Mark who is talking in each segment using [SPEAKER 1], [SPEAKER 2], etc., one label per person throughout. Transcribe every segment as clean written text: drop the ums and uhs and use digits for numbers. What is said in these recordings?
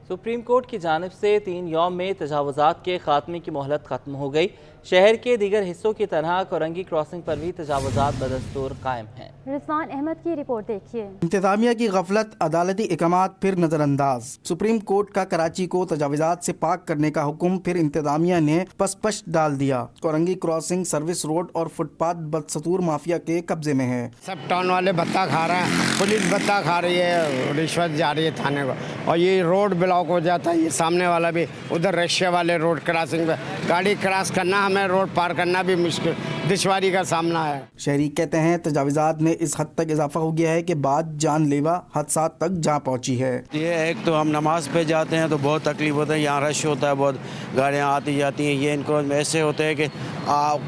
[SPEAKER 1] Supreme court کی جانب سے 3 یوم میں تجاوزات کے خاتمے کی مہلت ختم ہو گئی۔ شہر کے دیگر حصوں کی طرح کورنگی کراسنگ پر بھی تجاوزات بدستور قائم ہیں۔
[SPEAKER 2] رضوان احمد کی رپورٹ دیکھیے۔
[SPEAKER 3] انتظامیہ کی غفلت، عدالتی احکامات پھر نظر انداز۔ سپریم کورٹ کا کراچی کو تجاوزات سے پاک کرنے کا حکم پھر انتظامیہ نے پس ڈال دیا۔ کورنگی کراسنگ سروس روڈ اور فٹ پاتھ بدستور مافیا کے قبضے میں ہے۔
[SPEAKER 4] سب ٹاؤن والے بھتہ کھا رہے ہیں، پولیس بھتہ کھا رہی ہے، رشوت جا رہی ہے تھانے کو، اور یہ روڈ بلاک ہو جاتا ہے۔ یہ سامنے والا بھی ادھر رشیا والے روڈ کراسنگ پہ گاڑی کراس کرنا، ہمیں روڈ پار کرنا بھی مشکل، دشواری کا سامنا ہے۔
[SPEAKER 3] شہری کہتے ہیں تجاوزات میں اس حد تک اضافہ ہو گیا ہے کہ بات جان لیوا حادثات تک جا پہنچی ہے۔
[SPEAKER 5] یہ ایک تو ہم نماز پہ جاتے ہیں تو بہت تکلیف ہوتا ہے، یہاں رش ہوتا ہے، بہت گاڑیاں آتی جاتی ہیں۔ یہ انکروچ ایسے ہوتے ہیں کہ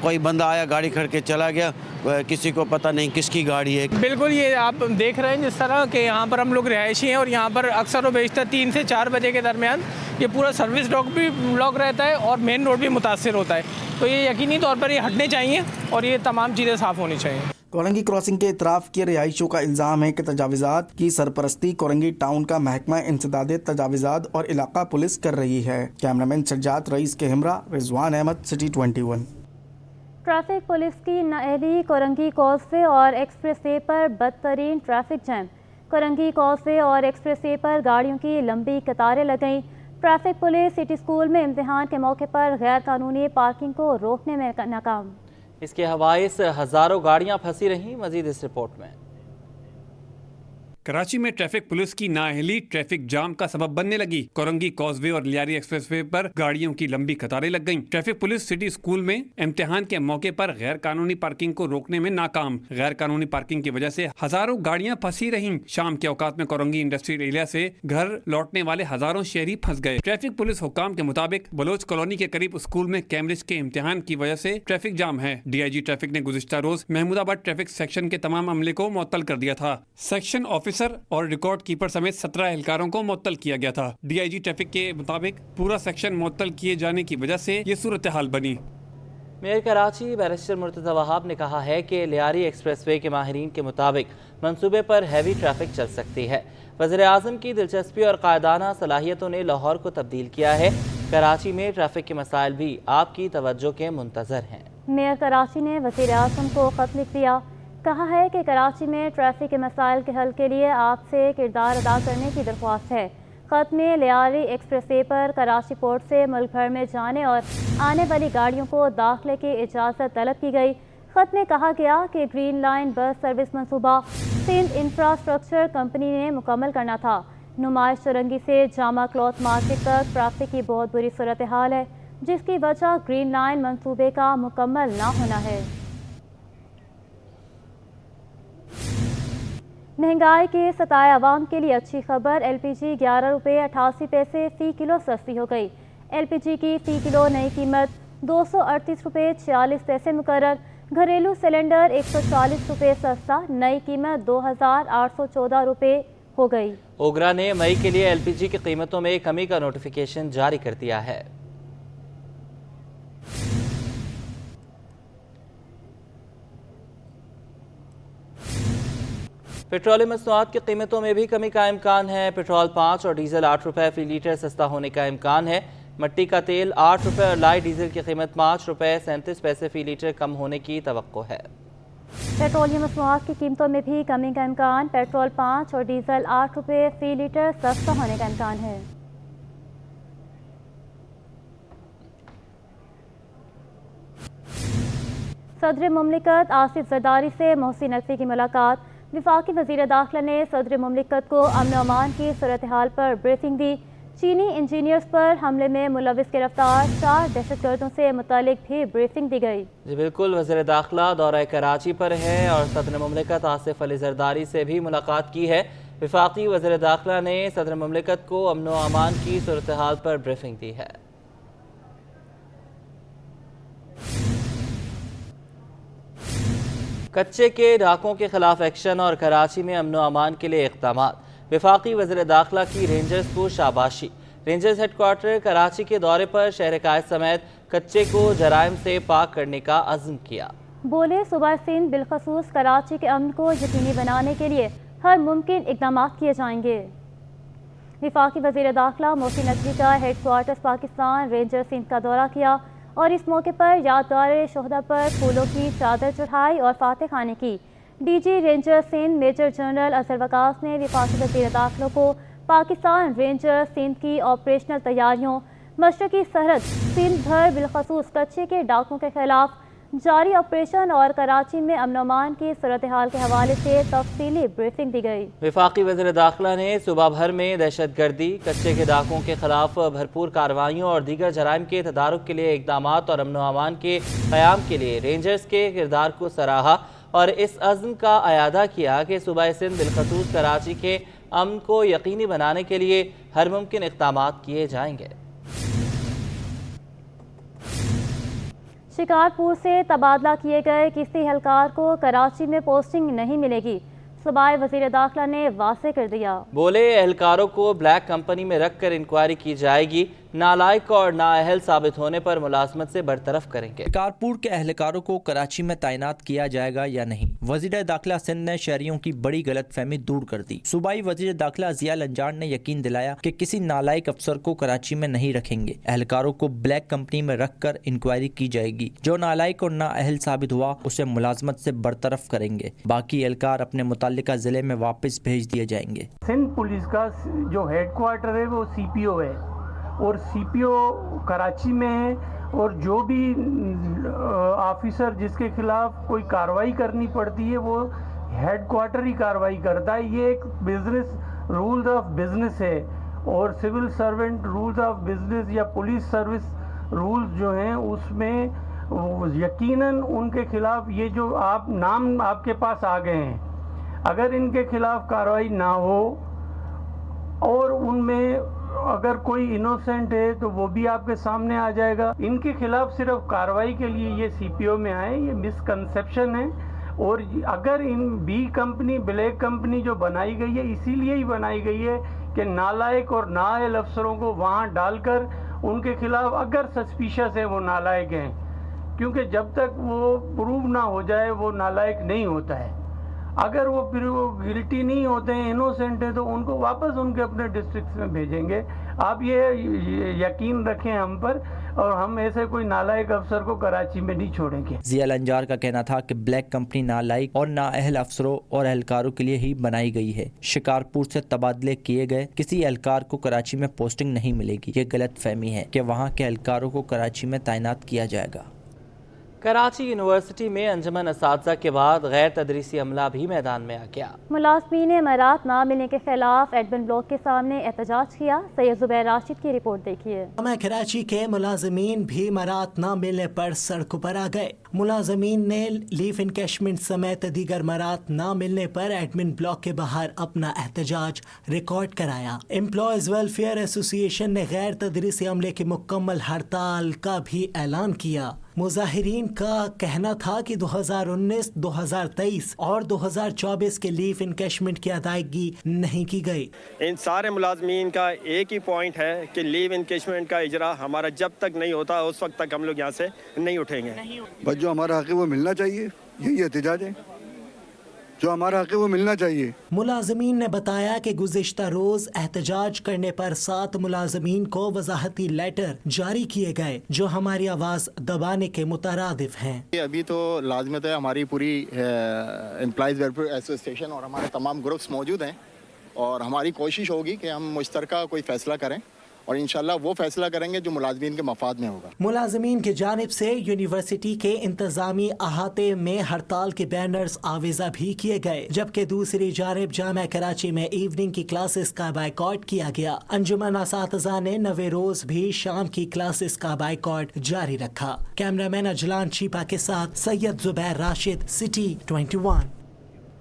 [SPEAKER 5] کوئی بندہ آیا گاڑی کھڑ کے چلا گیا، کسی کو پتہ نہیں کس کی گاڑی ہے۔
[SPEAKER 6] بالکل یہ آپ دیکھ رہے ہیں جس طرح کہ یہاں پر ہم لوگ رہائشی ہیں اور یہاں پر اکثر و بیشتر 3 سے 4 بجے کے درمیان یہ پورا سروس ڈاک بھی بلاک رہتا ہے اور مین روڈ بھی متاثر ہوتا ہے، تو یہ یقینی طور پر یہ ہٹنے چاہیے اور یہ تمام چیزیں صاف ہونی چاہیے۔
[SPEAKER 3] کورنگی کراسنگ کے اطراف کے رہائشیوں کا الزام ہے کہ تجاوزات کی سرپرستی کورنگی ٹاؤن کا محکمہ انسداد تجاوزات اور علاقہ پولیس کر رہی ہے۔ کیمرامین سجاد رئیس کے ہمراہ Rizwan Ahmed, city 21۔
[SPEAKER 2] Traffic police کی نااہلی، کورنگی کاز وے اور ایکسپریس وے پر بدترین ٹریفک جیم۔ کورنگی کاز وے اور ایکسپریس وے پر گاڑیوں کی لمبی قطاریں لگئیں۔ ٹریفک پولیس سٹی اسکول میں امتحان کے موقع پر غیر قانونی پارکنگ کو روکنے میں ناکام۔
[SPEAKER 1] اس کے حوائس ہزاروں گاڑیاں پھنسی رہیں، مزید اس رپورٹ میں۔
[SPEAKER 7] کراچی میں ٹریفک پولیس کی نااہلی ٹریفک جام کا سبب بننے لگی۔ کورنگی کاز وے اور لیاری ایکسپریس وے پر گاڑیوں کی لمبی قطاریں لگ گئیں۔ ٹریفک پولیس سٹی اسکول میں امتحان کے موقع پر غیر قانونی پارکنگ کو روکنے میں ناکام۔ غیر قانونی پارکنگ کی وجہ سے ہزاروں گاڑیاں پھنسی رہیں۔ شام کے اوقات میں کورنگی انڈسٹریل ایریا سے گھر لوٹنے والے ہزاروں شہری پھنس گئے۔ ٹریفک پولیس حکام کے مطابق بلوچ کالونی کے قریب اسکول میں کیمبرج کے امتحان کی وجہ سے ٹریفک جام ہے۔ ڈی آئی جی ٹریفک نے گزشتہ روز محمود آباد ٹریفک سیکشن کے تمام عملے کو معطل کر دیا تھا۔ سیکشن آفیسر اور ریکارڈ کیپر سمیت 17 اہلکاروں کو معطل کیا گیا تھا۔ ڈی آئی جی ٹریفک کے مطابق پورا سیکشن معطل کیے جانے کی وجہ سے یہ صورتحال بنی۔
[SPEAKER 1] میئر کراچی بیرسٹر مرتضی وہاب نے کہا ہے کہ لیاری ایکسپریس وے کے ماہرین کے مطابق منصوبے پر ہیوی ٹریفک چل سکتی ہے۔ وزیر اعظم کی دلچسپی اور قائدانہ صلاحیتوں نے لاہور کو تبدیل کیا ہے۔ کراچی میں ٹریفک کے مسائل بھی آپ کی توجہ کے منتظر ہیں۔
[SPEAKER 2] میئر کراچی نے وزیر اعظم کو خط لکھ دیا، کہا ہے کہ کراچی میں ٹریفک کے مسائل کے حل کے لیے آپ سے کردار ادا کرنے کی درخواست ہے۔ خط میں لیاری ایکسپریس وے پر کراچی پورٹ سے ملک بھر میں جانے اور آنے والی گاڑیوں کو داخلے کی اجازت طلب کی گئی۔ خط میں کہا گیا کہ گرین لائن بس سروس منصوبہ سندھ انفراسٹرکچر کمپنی نے مکمل کرنا تھا۔ نمائش چورنگی سے جامع کلاتھ مارکیٹ تک ٹریفک کی بہت بری صورتحال ہے، جس کی وجہ گرین لائن منصوبے کا مکمل نہ ہونا ہے۔ مہنگائی کے ستائے عوام کے لیے اچھی خبر، ایل پی جی 11 روپے 88 پیسے فی کلو سستی ہو گئی۔ ایل پی جی کی فی کلو نئی قیمت 238 روپے 46 پیسے مقرر۔ گھریلو سلنڈر 140 روپے سستا، نئی قیمت 2814 روپے ہو گئی۔
[SPEAKER 1] اوگرا نے مئی کے لیے ایل پی جی کی قیمتوں میں کمی کا نوٹیفیکیشن جاری کر دیا ہے۔ پیٹرولیم مصنوعات کی قیمتوں میں بھی کمی کا امکان ہے۔ پیٹرول 5 اور ڈیزل 8 روپے فی لیٹر سستا ہونے کا امکان ہے۔ مٹی کا تیل 8 روپے اور لائٹ ڈیزل کی قیمت 5 روپے 37 پیسے فی لیٹر کم ہونے کی توقع ہے۔
[SPEAKER 2] پیٹرولیم مصنوعات کی قیمتوں میں بھی کمی کا امکان، پیٹرول 5 اور ڈیزل 8 روپے فی لیٹر سستا ہونے کا امکان ہے۔ صدر مملکت آصف زرداری سے محسن نقوی کی ملاقات۔ وفاقی وزیر داخلہ نے صدر مملکت کو امن و امان کی صورتحال پر بریفنگ دی۔ چینی انجینئرز پر حملے میں ملوث گرفتار 4 دہشت گردوں سے متعلق بھی بریفنگ دی گئی۔
[SPEAKER 1] جی بالکل، وزیر داخلہ دورہ کراچی پر ہے اور صدر مملکت آصف علی زرداری سے بھی ملاقات کی ہے۔ وفاقی وزیر داخلہ نے صدر مملکت کو امن و امان کی صورتحال پر بریفنگ دی ہے۔ کچے کے ڈاکوں کے خلاف ایکشن اور کراچی میں امن و امان کے لیے اقدامات۔ وفاقی وزیر داخلہ کی رینجرز کو شاباشی۔ رینجرز ہیڈ کوارٹر کراچی کے دورے پر شہر قائد سمیت کچے کو جرائم سے پاک کرنے کا عزم کیا۔
[SPEAKER 2] بولے صوبہ سندھ بالخصوص کراچی کے امن کو یقینی بنانے کے لیے ہر ممکن اقدامات کیے جائیں گے۔ वफाकी वज़ीर दाखिला मोहसिन नकवी का headquarters Pakistan ranger Sindh का दौरा किया और इस मौके पर यादगार शोहदा पर फूलों की चादर चढ़ाई और फातह खाने की। DG ranger Sindh major general Azhar Waqas ने वफाकी वज़ीर दाखिला को पाकिस्तान रेंजर सिंध की ऑपरेशनल तैयारियों, मशरकी सरहद सिंध भर बिलखसूस कच्चे के डाकुओं के खिलाफ जारी ऑपरेशन और कराची में अमन अमान की सूरत हाल के हवाले से तफसीली ब्रीफिंग दी गई।
[SPEAKER 1] वफाकी वज़ीर दाखिला ने सूबा भर में दहशत गर्दी, कच्चे के डाकुओं के खिलाफ भरपूर कार्रवाइयों और दीगर जराइम के तदारुक के लिए इक़दामात और अमन अमान के क़याम के लिए रेंजर्स के किरदार को सराहा और इस अज़्म का अयादा किया कि सूबा सिंध बिलखसूस कराची के अमन को यकीनी बनाने के लिए हर मुमकिन इक़दामात किए जाएंगे।
[SPEAKER 2] शिकारपुर से तबादला किए गए किसी एहलकार को कराची में पोस्टिंग नहीं मिलेगी, सूबाई वज़ीर दाखिला ने वाज़ेह कर दिया।
[SPEAKER 1] बोले एहलकारों को ब्लैक कंपनी में रख कर इंक्वायरी की जाएगी, नालायक और नाअहल साबित होने पर मुलाजमत से बरतरफ करेंगे।
[SPEAKER 8] शिकारपुर के एहलकारों को कराची में तैनात किया जाएगा या नहीं, वज़ीर दाखिला सिंध ने शहरियों की बड़ी गलतफहमी दूर कर दी। सूबाई वज़ीर दाखिला ज़िया लंजान ने यकीन दिलाया कि किसी नालायक अफसर को कराची में नहीं रखेंगे, एहलकारों को ब्लैक कंपनी में रख कर इंक्वायरी की जाएगी, जो नालायक और नाअहल साबित हुआ उसे मुलाजमत से बरतरफ करेंगे, बाकी एहलकार अपने मुतल्लिका ज़िले में वापस भेज दिए जाएंगे।
[SPEAKER 9] सिंध पुलिस का जो हेड क्वार्टर है वो CPO है और CPO कराची में है और जो भी ऑफिसर जिसके खिलाफ कोई कार्रवाई करनी पड़ती है वो हेड क्वार्टर ही कार्रवाई करता है। ये एक बिजनेस रूल्स ऑफ बिजनेस है और civil servant rules of business या पुलिस सर्विस रूल्स जो हैं उसमें यकीनन उनके खिलाफ ये जो आप नाम आपके पास आ गए हैं, अगर इनके खिलाफ कार्रवाई ना हो और उनमें अगर कोई इनोसेंट है तो वो भी आपके सामने आ जाएगा। इनके खिलाफ सिर्फ कार्रवाई के लिए ये CPO में आए, ये मिसकंसेप्शन है। और अगर in B company black company जो बनाई गई है इसीलिए ही बनाई गई है कि नालायक और नाअहल अफसरों को वहाँ डालकर उनके खिलाफ अगर सस्पिशियस है वो नालायक हैं, क्योंकि जब तक वो प्रूव ना हो जाए वो नालायक नहीं होता है। अगर वो फिर वो गिल्टी नहीं होते हैं, इनोसेंट हैं, तो उनको वापस उनके अपने डिस्ट्रिक्ट में भेजेंगे। आप ये यकीन रखें हम पर, और हम ऐसे कोई नालायक अफसर को कराची में नहीं छोड़ेंगे।
[SPEAKER 8] ज़िया लंजार का कहना था कि ब्लैक कंपनी नालायक और नाअहल अफसरों और एहलकारों के लिए ही बनाई गई है। शिकारपुर से तबादले किए गए किसी एहलकार को कराची में पोस्टिंग नहीं मिलेगी। ये गलत फहमी है कि वहाँ के एहलकारों को कराची में तैनात किया जाएगा।
[SPEAKER 1] कराची यूनिवर्सिटी में अंजुमन असातिज़ा के बाद गैर तदरीसी अमला भी मैदान में आ गया।
[SPEAKER 2] मुलाज़मीन ने मरात ना मिलने के खिलाफ एडमिन ब्लॉक के सामने एहतजाज किया। सैयद जुबैर राशिद की रिपोर्ट देखिए।
[SPEAKER 10] कराची के मुलाजमीन भी मरात ना मिलने पर सड़कों पर आ गए। मुलाजमीन ने लीव इनकैशमेंट समेत दीगर मरात ना मिलने पर एडमिन ब्लॉक के बाहर अपना एहतजाज रिकॉर्ड कराया। एम्प्लॉयज वेलफेयर एसोसिएशन ने गैर तदरीसी अमले की मुकम्मल हड़ताल का भी ऐलान किया। मुजाहिरीन का कहना था कि 2019, 2023 और 2024 के लीव इनकैशमेंट की अदायगी नहीं की गई।
[SPEAKER 11] इन सारे मुलाजमीन का एक ही पॉइंट है कि लीव इनकैशमेंट का इजरा हमारा जब तक नहीं होता उस वक्त तक हम लोग यहाँ से नहीं उठेंगे।
[SPEAKER 12] बस जो हमारा हक है वो मिलना चाहिए, यही एहतजाज है। जो हमारा हक है वो मिलना चाहिए।
[SPEAKER 10] मुलाजमीन ने बताया कि गुज़िश्ता रोज एहतजाज करने पर 7 मुलाजमीन को वजाहती लेटर जारी किए गए जो हमारी आवाज़ दबाने के मुतरादिफ हैं।
[SPEAKER 13] अभी तो लाजमत है, हमारी पूरी एम्प्लॉयज़ वेलफेयर एसोसिएशन और हमारे तमाम ग्रुप्स मौजूद हैं और हमारी कोशिश होगी कि हम मुश्तरका कोई फ़ैसला करें और इंशाल्लाह वो फैसला करेंगे जो मुलाजमीन के मफाद में होगा। मुलाजमीन की जानिब से यूनिवर्सिटी के इंतजामी अहाते में हड़ताल के बैनर्स आवेजा भी किए गए, जबकि दूसरी जानिब जामिया कराची में इवनिंग की क्लासेस का बाइकॉट किया गया। अंजुमन असातिज़ा ने नवे रोज भी शाम की क्लासेस का बाइकॉट जारी रखा। कैमरामैन अजलान चीपा के साथ सैयद जुबैर राशिद, सिटी 21।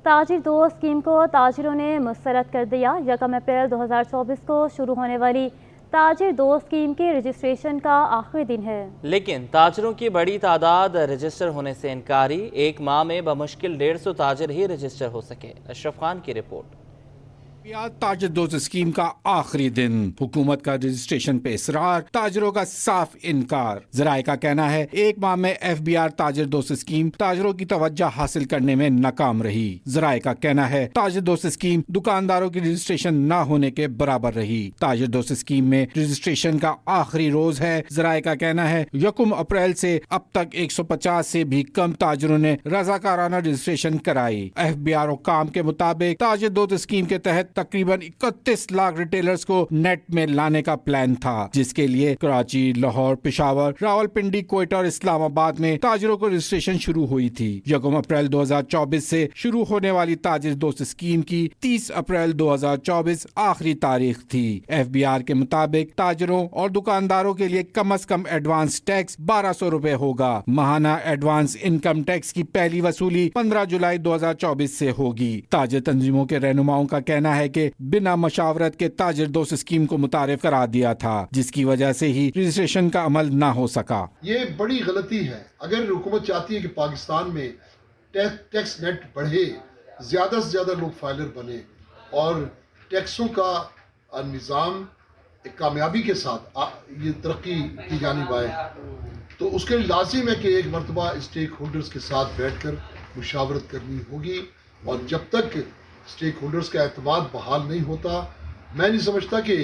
[SPEAKER 2] ताजिर दोस्त स्कीम को ताजिरों ने मुस्तरद कर दिया। 1 अप्रैल 2024 को शुरू होने वाली ताजिर दोस्त स्कीम के रजिस्ट्रेशन का आखिरी दिन है, लेकिन
[SPEAKER 1] ताजिरों की बड़ी तादाद रजिस्टर होने से इनकारी। एक माह में बमुश्किल 150 ताजिर ही रजिस्टर हो सके। अशरफ खान की रिपोर्ट।
[SPEAKER 14] ताजर दोस्त स्कीम का आखिरी दिन, हुकूमत का रजिस्ट्रेशन पे इसरार, ताजरों का साफ इनकार। जराए का कहना है 1 माह में FBR ताजर दोस्त स्कीम ताजरों की तवज्जो हासिल करने में नाकाम रही। जराए का कहना है ताजर दोस्त स्कीम दुकानदारों की रजिस्ट्रेशन न होने के बराबर रही। ताजर दोस्त स्कीम में रजिस्ट्रेशन का आखिरी रोज है। जराए का कहना है 1 अप्रैल से अब तक 150 से भी कम ताजरों ने रजाकाराना रजिस्ट्रेशन कराई। FBR हुक्काम के मुताबिक ताजर दोस्त स्कीम के तहत तकरीबन 31 लाख रिटेलर्स को नेट में लाने का प्लान था, जिसके लिए कराची, लाहौर, पेशावर, रावलपिंडी, कोयटा और इस्लामाबाद में ताजरों को रजिस्ट्रेशन शुरू हुई थी। 1 अप्रैल 2024 से शुरू होने वाली ताजर दोस्त स्कीम की 30 अप्रैल 2024 आखिरी तारीख थी। FBR के मुताबिक ताजरों और दुकानदारों के लिए कम से कम एडवांस टैक्स 1200 रुपए होगा। माहाना एडवांस इनकम टैक्स की पहली वसूली 15 जुलाई 2024 से होगी। ताजर तंजीमों के रहनुमाओं का कहना है कि बिना मशावरत के ताजर दोस्त स्कीम को मुतारिफ करा दिया था, जिसकी वजह से ही रजिस्ट्रेशन का अमल न हो सका।
[SPEAKER 15] ये बड़ी गलती है। अगर हुकूमत चाहती है कि पाकिस्तान में टैक्स नेट बढ़े, ज़्यादा से ज़्यादा लोग फाइलर बने और टैक्सों का निज़ाम एक कामयाबी के साथ ये तरक्की की जानिब आए, तो उसके लिए लाजिम है कि एक मरतबा स्टेक होल्डर्स के साथ बैठकर मुशावरत करनी होगी। और जब तक स्टेक होल्डर्स का एतमाद बहाल नहीं होता, मैं नहीं समझता कि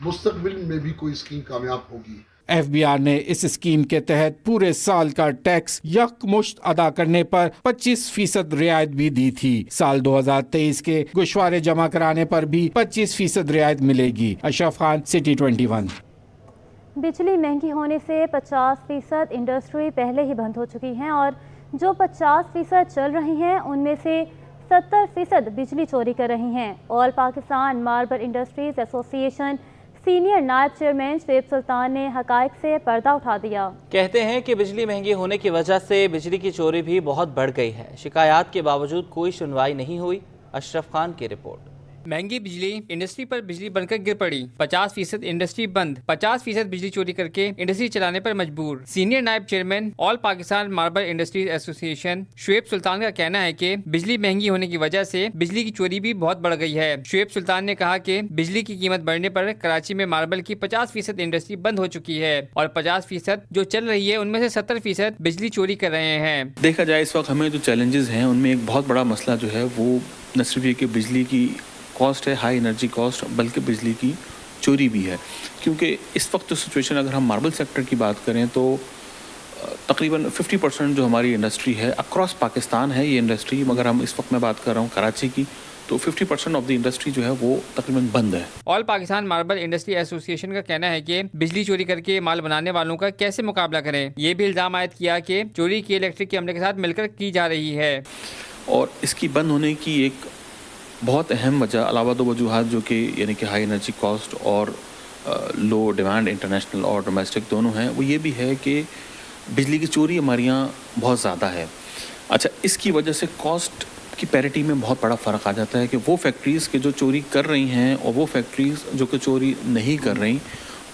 [SPEAKER 15] मुस्तकबिल में भी कोई स्कीम कामयाब होगी।
[SPEAKER 14] FBR ने इस स्कीम के तहत पूरे साल का टैक्स यकमुश्त अदा करने पर 25% रियायत भी दी थी। साल 2023 के गोशवारे जमा कराने पर भी 25% रियायत मिलेगी। अशरफ खान, सिटी 21।
[SPEAKER 2] बिजली महंगी होने से 50% इंडस्ट्री पहले ही बंद हो चुकी हैं और जो 50% चल रही हैं उनमें से 70% बिजली चोरी कर रही हैं। All Pakistan marble industries association senior नायब चेयरमैन शुएब सुल्तान ने हकायक से पर्दा उठा दिया।
[SPEAKER 1] कहते हैं कि बिजली महंगी होने की वजह से बिजली की चोरी भी बहुत बढ़ गई है। शिकायत के बावजूद कोई सुनवाई नहीं हुई। अशरफ खान की रिपोर्ट।
[SPEAKER 6] महंगी बिजली इंडस्ट्री पर बिजली बनकर गिर पड़ी। 50% इंडस्ट्री बंद, 50% बिजली चोरी करके इंडस्ट्री चलाने पर मजबूर। सीनियर नायब chairman all Pakistan marble industries association Shoaib Sultan का कहना है कि बिजली महंगी होने की वजह से बिजली की चोरी भी बहुत बढ़ गई है। शुएब सुल्तान ने कहा कि बिजली की कीमत बढ़ने पर कराची में मार्बल की 50% इंडस्ट्री बंद हो चुकी है और 50% जो चल रही है उनमें से 70% बिजली चोरी कर रहे हैं।
[SPEAKER 16] देखा जाए इस वक्त हमें जो चैलेंजेस हैं उनमें एक बहुत बड़ा मसला जो है वो न सिर्फ ये कि बिजली की कॉस्ट है, हाई एनर्जी कॉस्ट, बल्कि बिजली की चोरी भी है। क्योंकि इस वक्त जो सिचुएशन अगर हम मार्बल सेक्टर की बात करें तो तकरीबन 50% जो हमारी इंडस्ट्री है अक्रॉस पाकिस्तान है ये इंडस्ट्री, मगर हम इस वक्त मैं बात कर रहा हूँ कराची की, तो 50% ऑफ द इंडस्ट्री जो है वो तकरीबन बंद है।
[SPEAKER 6] All Pakistan marble industry association का कहना है कि बिजली चोरी करके माल बनाने वालों का कैसे मुकाबला करें। ये भी इल्जाम आयद किया कि चोरी की इलेक्ट्रिक के अमले के साथ मिलकर की जा रही है
[SPEAKER 16] और इसकी बंद होने की एक बहुत अहम वजह अलावा दो वजूहात जो कि यानी कि हाई एनर्जी कॉस्ट और लो डिमांड इंटरनेशनल और डोमेस्टिक दोनों हैं, वो ये भी है कि बिजली की चोरी हमारे यहाँ बहुत ज़्यादा है। अच्छा, इसकी वजह से कॉस्ट की पैरिटी में बहुत बड़ा फ़र्क आ जाता है कि वो फैक्ट्रीज़ के जो चोरी कर रही हैं और वो फैक्ट्रीज़ जो कि चोरी नहीं कर रही,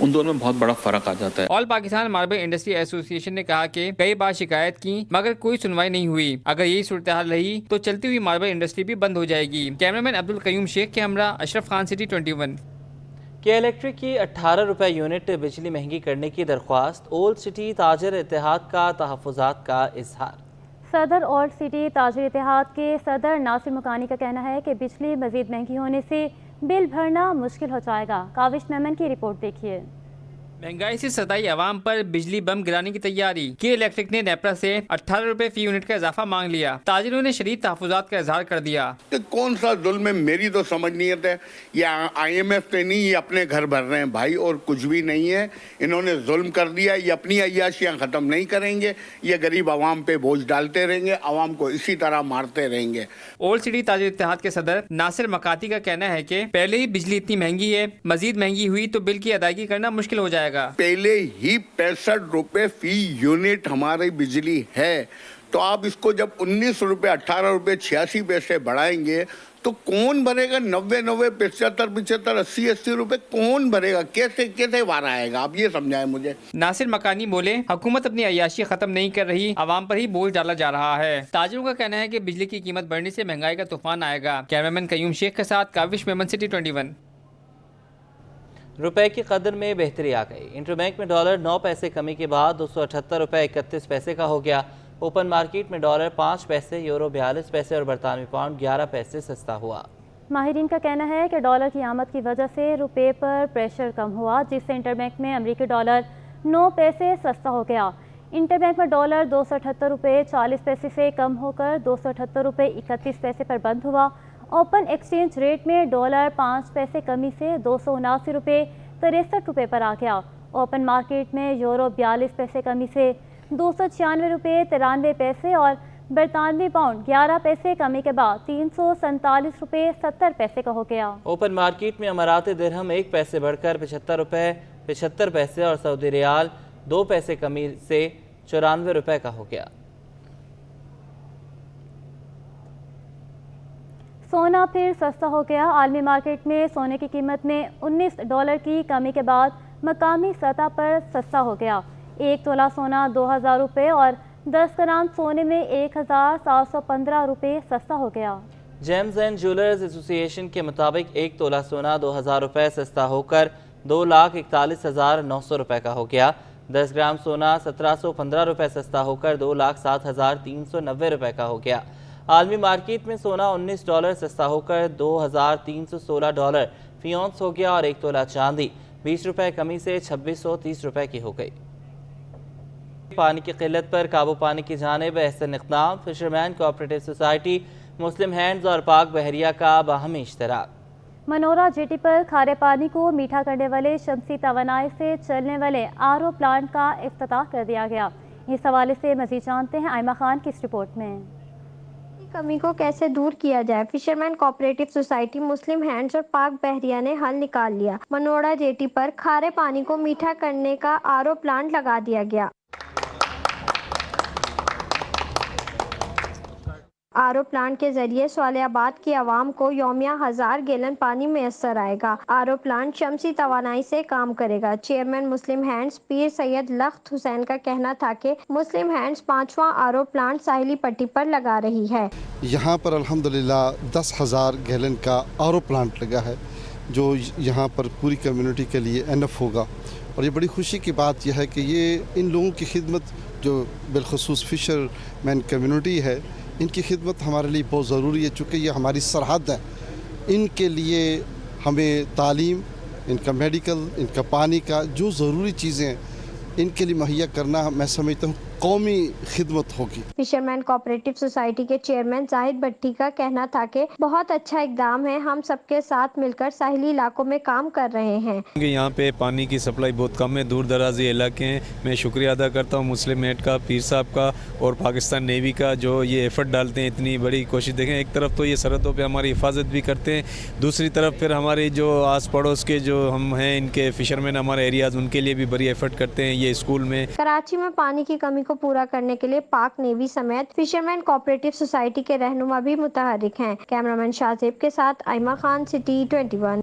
[SPEAKER 16] उन दोनों में बहुत बड़ा फर्क आ जाता है।
[SPEAKER 6] All Pakistan marble industry association ने कहा कि कई बार शिकायत की मगर कोई सुनवाई नहीं हुई। अगर यही सूरत हाल रही तो चलती हुई मार्बल इंडस्ट्री भी बंद हो जाएगी। कैमरामैन अब्दुल कयूम शेख के हमरा अशरफ खान, सिटी 21।
[SPEAKER 1] के इलेक्ट्रिक की 18 रुपए यूनिट बिजली महंगी करने की दरख्वास्त। ओल्ड सिटी ताजर इत्तेहाद का तहफ़्फ़ुज़ात का इजहार।
[SPEAKER 2] सदर ओल्ड सिटी ताजर इत्तेहाद के सदर नासिर मुकानी का कहना है कि बिजली मजीद महंगी होने से बिल भरना मुश्किल हो जाएगा। काविश मेमन की रिपोर्ट देखिए।
[SPEAKER 6] महंगाई से सताई आवाम पर बिजली बम गिराने की तैयारी। के इलेक्ट्रिक ने नेपरा से 18 रुपए फी यूनिट का इजाफा मांग लिया। ताजिरों ने शदीद तहफ़्फ़ुज़ात का इजहार कर दिया।
[SPEAKER 17] तो कौन सा जुल्म है, मेरी तो समझ नहीं आता है। ये IMF से नहीं, ये अपने घर भर रहे हैं भाई, और कुछ भी नहीं है। इन्होंने जुल्म कर दिया, ये अपनी अय्याशियाँ ख़त्म नहीं करेंगे, ये गरीब आवाम पे बोझ डालते रहेंगे, आवाम को इसी तरह मारते रहेंगे।
[SPEAKER 6] ओल्ड सिटी ताजर इत्तेहाद के सदर नासिर मकाती का कहना है कि पहले ही बिजली इतनी महंगी है, मजीद महंगी हुई तो बिल की अदायगी करना मुश्किल हो जाएगा।
[SPEAKER 17] पहले ही 65 रुपए फी यूनिट हमारी बिजली है, तो आप इसको जब 19 रुपए 18 रुपए 86 पैसे बढ़ाएंगे तो कौन भरेगा? 90 75 80 रुपए कौन भरेगा? कैसे वार आएगा? आप ये समझाएं मुझे।
[SPEAKER 18] नासिर मकानी बोले, हुकूमत अपनी अय्याशी खत्म नहीं कर रही, आवाम पर ही बोझ डाला जा रहा है। ताजिरों का कहना है कि बिजली की कीमत बढ़ने से महंगाई का तूफान आएगा। कैमरामैन कयूम शेख के साथ काविश मेमन, सिटी 21।
[SPEAKER 1] रुपए की कदर में बेहतरी आ गई। इंटरबैंक में डॉलर 9 पैसे कमी के बाद 278 रुपए 31 पैसे का हो गया। ओपन मार्केट में डॉलर 5 पैसे, यूरो 42 पैसे और बरतानवी पाउंड 11 पैसे सस्ता हुआ।
[SPEAKER 2] माहिरीन का कहना है कि डॉलर की आमद की वजह से रुपए पर प्रेशर कम हुआ, जिससे इंटरबैंक में अमरीकी डॉलर 9 पैसे सस्ता हो गया। इंटरबैंक में डॉलर 278 रुपये 40 पैसे से कम होकर 278 रुपये 31 पैसे पर बंद हुआ। ओपन एक्सचेंज रेट में डॉलर 5 पैसे कमी से 279 रुपये 63 रुपये पर आ गया। ओपन मार्केट में यूरो 42 पैसे कमी से 296 रुपये 93 पैसे और बरतानवी पाउंड 11 पैसे कमी के बाद 347 रुपये 70 पैसे का हो गया।
[SPEAKER 1] ओपन मार्केट में अमाराती दिरहम 1 पैसे बढ़कर 75 रुपये 75 पैसे और सऊदी रियाल 2 पैसे कमी से 94 रुपये का हो गया।
[SPEAKER 2] सोना फिर सस्ता हो गया। आलमी मार्केट में सोने की कीमत में 19 डॉलर की कमी के बाद मकामी सतह पर सस्ता हो गया। 1 तोला सोना 2000 रुपये और 10 ग्राम सोने में 1715 रुपये सस्ता हो गया।
[SPEAKER 1] जेम्स एंड ज्वेलर्स एसोसिएशन के मुताबिक 1 तोला सोना 2000 रुपये सस्ता होकर 2,41,900 रुपये का हो गया। 10 ग्राम सोना 1715 रुपये सस्ता होकर 2,07,390 रुपये का हो गया। आलमी मार्केट में सोना 19 डॉलर सस्ता होकर 2,316 डॉलर फी औंस हो गया और 1 तोला चांदी 20 रुपये कमी से 2630 रुपये की हो गई। पानी की किल्लत पर काबू पाने की जानिब एहसन इक़दाम, फिशरमैन कोऑपरेटिव सोसाइटी, मुस्लिम हैंड्स और पाक बहरिया का बाहमी इश्तराक।
[SPEAKER 2] मनोरा जेटी पर खारे पानी को मीठा करने वाले शमसी तवानाई से चलने वाले आरओ प्लांट का इफ्तिताह कर दिया गया। इस हवाले से मज़ीद जानते हैं आयमा खान की इस रिपोर्ट में।
[SPEAKER 19] कमी को कैसे दूर किया जाए, फिशरमैन कोऑपरेटिव सोसाइटी, मुस्लिम हैंड्स और पाक बहरिया ने हल निकाल लिया। मनोरा जेटी पर खारे पानी को मीठा करने का आरओ प्लांट लगा दिया गया। आरओ प्लांट के जरिए स्वालियाबाद की आवाम को यौमिया 1000 गैलन पानी मैसर आएगा। आरओ प्लांट शमसी तवानाई से काम करेगा। चेयरमैन मुस्लिम हैंड्स पीर सैयद लख्त हुसैन का कहना था कि मुस्लिम हैंड्स 5वां आरओ प्लांट साहिली पट्टी पर लगा रही है।
[SPEAKER 20] यहाँ पर अल्हम्दुलिल्लाह 10,000 गैलन का आरओ प्लांट लगा है, जो यहाँ पर पूरी कम्युनिटी के लिए एनफ होगा। और ये बड़ी खुशी की बात यह है कि ये इन लोगों की खिदमत, जो बिलखसूस फिशरमैन कम्युनिटी है, इनकी खिदमत हमारे लिए बहुत ज़रूरी है, चूँकि ये हमारी सरहद है। इनके लिए हमें तालीम, इनका मेडिकल, इनका पानी का जो ज़रूरी चीज़ें इनके लिए मुहैया करना, मैं समझता हूँ कौमी खिदमत होगी।
[SPEAKER 19] फिशरमैन कोऑपरेटिव सोसाइटी के चेयरमैन जाहिद भट्टी का कहना था कि बहुत अच्छा इकदाम है, हम सबके साथ मिलकर साहिली इलाकों में काम कर रहे हैं।
[SPEAKER 21] यहाँ पे पानी की सप्लाई बहुत कम है, दूर दराजी इलाके हैं। मैं शुक्रिया अदा करता हूँ मुस्लिम हेड का, पीर साहब का और पाकिस्तान नेवी का, जो ये एफर्ट डालते हैं, इतनी बड़ी कोशिश। देखें, एक तरफ तो ये सरहदों पर हमारी हिफाजत भी करते हैं, दूसरी तरफ फिर हमारी जो आस पड़ोस के जो हम हैं, इनके फिशरमैन हमारे एरियाज, उनके लिए भी बड़ी एफर्ट करते हैं। ये स्कूल में
[SPEAKER 19] कराची में पानी की कमी को पूरा करने के लिए पाक नेवी समेत फिशरमैन कोऑपरेटिव सोसाइटी के रहनुमा भी मुतहरिक हैं। कैमरामैन शाहजेब के साथ Aima Khan, city 21।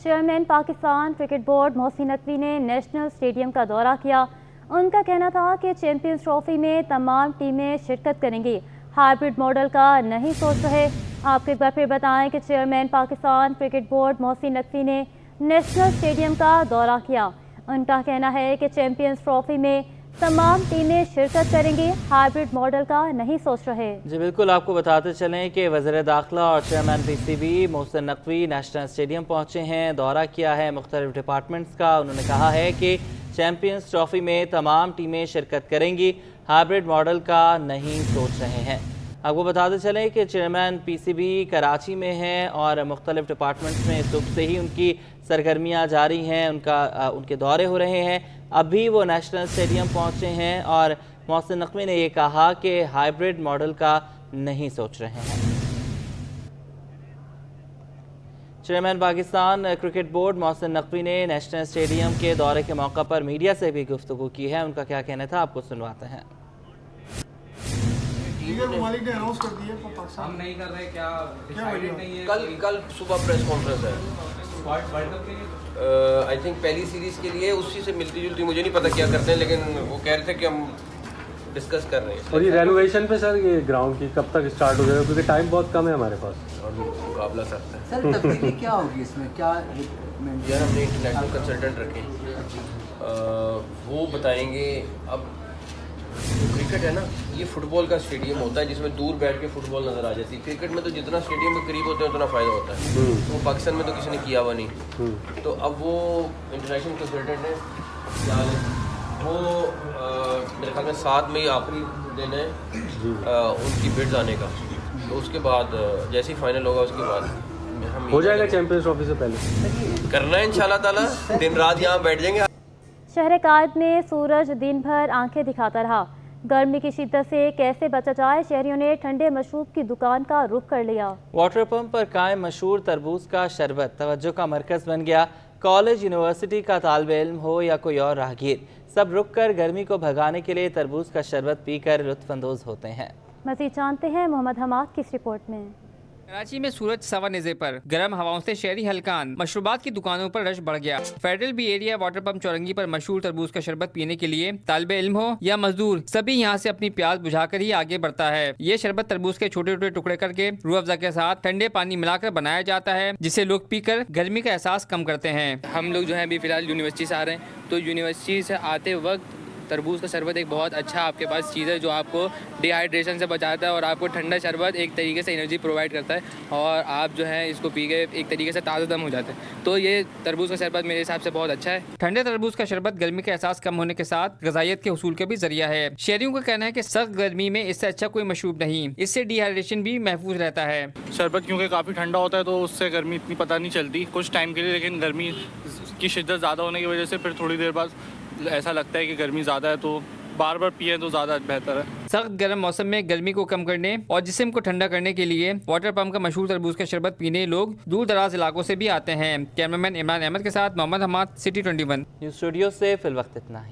[SPEAKER 2] Chairman Pakistan cricket board Mohsin Naqvi ने नेशनल स्टेडियम का दौरा किया। उनका कहना था कि चैंपियंस ट्रॉफी में तमाम टीमें शिरकत करेंगी, हाइब्रिड मॉडल का नहीं सोच रहे। आपको एक बार फिर बताएं कि chairman Pakistan cricket board Mohsin Naqvi ने नेशनल स्टेडियम का दौरा किया। उनका कहना है कि चैंपियंस ट्रॉफी में तमाम टीमें शिरकत करेंगी, हाइब्रिड मॉडल का नहीं सोच रहे।
[SPEAKER 1] जी बिल्कुल, आपको बताते चलें कि वज़ीर दाखिला और chairman PCB Mohsin Naqvi national stadium पहुंचे हैं, दौरा किया है मुख्तलिफ डिपार्टमेंट्स का। उन्होंने कहा है कि चैंपियंस ट्रॉफी में तमाम टीमें शिरकत करेंगी, हाइब्रिड मॉडल का नहीं सोच रहे हैं। आपको बताते चलें कि चेयरमैन पीसीबी कराची में हैं और मुख्तलिफ डिपार्टमेंट्स में सुबह से ही उनकी सरगर्मियाँ जारी हैं, उनके दौरे हो रहे हैं। अभी वो नेशनल स्टेडियम पहुंचे हैं और मोहसिन नकवी ने ये कहा कि हाइब्रिड मॉडल का नहीं सोच रहे हैं। Chairman Pakistan cricket board Mohsin Naqvi ने नेशनल स्टेडियम के दौरे के मौका पर मीडिया से भी गुफ्तगू की है। उनका क्या कहना था, आपको सुनवाते हैं।
[SPEAKER 22] टीम
[SPEAKER 4] دیگر ممالک نے اناؤنس کر دیا ہے پاکستان
[SPEAKER 22] ہم نہیں کر رہے کیا ڈیسائیڈڈ نہیں ہے
[SPEAKER 23] کل صبح پریس کانفرنس ہے
[SPEAKER 22] ورلڈ کپ کے لیے
[SPEAKER 23] آئی تھنک پہلی سیریز کے لیے اسی سے ملتی جلتی مجھے نہیں پتا کیا کرتے ہیں لیکن وہ کہہ رہے تھے کہ ہم ڈسکس کر رہے ہیں.
[SPEAKER 22] اور یہ رینوویشن پہ سر یہ گراؤنڈ کی کب تک اسٹارٹ ہو جائے گا کیونکہ ٹائم بہت کم ہے ہمارے پاس
[SPEAKER 23] اور مقابلہ سخت ہے.
[SPEAKER 22] سر تبدیلی کیا ہوگی اس میں کیا
[SPEAKER 23] یار ہم نے انٹرنیشنل کنسلٹنٹ رکھے وہ بتائیں گے. اب کرکٹ ہے نا یہ فٹ بال کا اسٹیڈیم ہوتا ہے جس میں دور بیٹھ کے فٹ بال نظر آ جاتی ہے. کرکٹ میں تو جتنا اسٹیڈیم میں قریب ہوتے ہیں اتنا فائدہ ہوتا ہے. وہ پاکستان میں تو کسی نے کیا ہوا نہیں. تو اب وہ انٹرنیشنل کنسلٹنٹ ہیں وہ میرے خیال میں 7 مئی آخری دن ہے ان کی بڈز آنے کا. تو اس کے بعد جیسے ہی فائنل ہوگا اس کے بعد
[SPEAKER 22] ہو جائے گا چیمپئنز ٹرافی سے پہلے
[SPEAKER 23] کرنا ہے انشاءاللہ تعالیٰ. دن رات یہاں بیٹھ جائیں گے.
[SPEAKER 2] شہر قائد میں سورج دن بھر آنکھیں دکھاتا رہا. گرمی کی شدت سے کیسے بچا جائے شہریوں نے ٹھنڈے مشروب کی دکان کا رخ کر لیا.
[SPEAKER 1] واٹر پمپ پر قائم مشہور تربوز کا شربت توجہ کا مرکز بن گیا. کالج یونیورسٹی کا طالب علم ہو یا کوئی اور راہگیر سب رک کر گرمی کو بھگانے کے لیے تربوز کا شربت پی کر لطف اندوز ہوتے ہیں.
[SPEAKER 2] مزید جانتے ہیں محمد حماد کی اس رپورٹ میں.
[SPEAKER 18] کراچی میں سورج سوا نیزے پر گرم ہواؤں سے شہری حلقان مشروبات کی دکانوں پر رش بڑھ گیا. Federal B area water pump چورنگی پر مشہور تربوز کا شربت پینے کے لیے طالب علم ہو یا مزدور سبھی یہاں سے اپنی پیاس بجھا کر ہی آگے بڑھتا ہے. یہ شربت تربوز کے چھوٹے چھوٹے ٹکڑے کر کے روح افزا کے ساتھ ٹھنڈے پانی ملا کر بنایا جاتا ہے جسے لوگ پی کر گرمی کا احساس کم کرتے ہیں.
[SPEAKER 24] ہم لوگ جو ہیں ابھی فی الحال یونیورسٹی سے آ رہے ہیں تو یونیورسٹی سے آتے وقت تربوز کا شربت ایک بہت اچھا آپ کے پاس چیز ہے جو آپ کو ڈی ہائیڈریشن سے بچاتا ہے اور آپ کو ٹھنڈا شربت ایک طریقے سے انرجی پرووائڈ کرتا ہے اور آپ جو ہے اس کو پی کے ایک طریقے سے تازہ دم ہو جاتے ہیں. تو یہ تربوز کا شربت میرے حساب سے بہت اچھا ہے.
[SPEAKER 18] ٹھنڈے تربوز کا شربت گرمی کا احساس کم ہونے کے ساتھ غذائیت کے حصول کا بھی ذریعہ ہے. شہریوں کا کہنا ہے کہ سخت گرمی میں اس سے اچھا کوئی مشروب نہیں. اس سے ڈی ہائیڈریشن بھی محفوظ رہتا ہے.
[SPEAKER 25] شربت کیونکہ کافی ٹھنڈا ہوتا ہے تو اس سے گرمی اتنی پتہ نہیں چلتی کچھ ٹائم کے لیے لیکن گرمی کی شدت زیادہ ہونے کی وجہ سے پھر تھوڑی دیر بعد ایسا لگتا ہے کہ گرمی زیادہ ہے تو بار بار پیئیں تو زیادہ بہتر ہے.
[SPEAKER 18] سخت گرم موسم میں گرمی کو کم کرنے اور جسم کو ٹھنڈا کرنے کے لیے واٹر پمپ کا مشہور تربوز کا شربت پینے لوگ دور دراز علاقوں سے بھی آتے ہیں. کیمرہ مین عمران احمد کے ساتھ محمد حماد، سٹی 21
[SPEAKER 1] نیوز اسٹوڈیو سے فی الوقت اتنا ہی.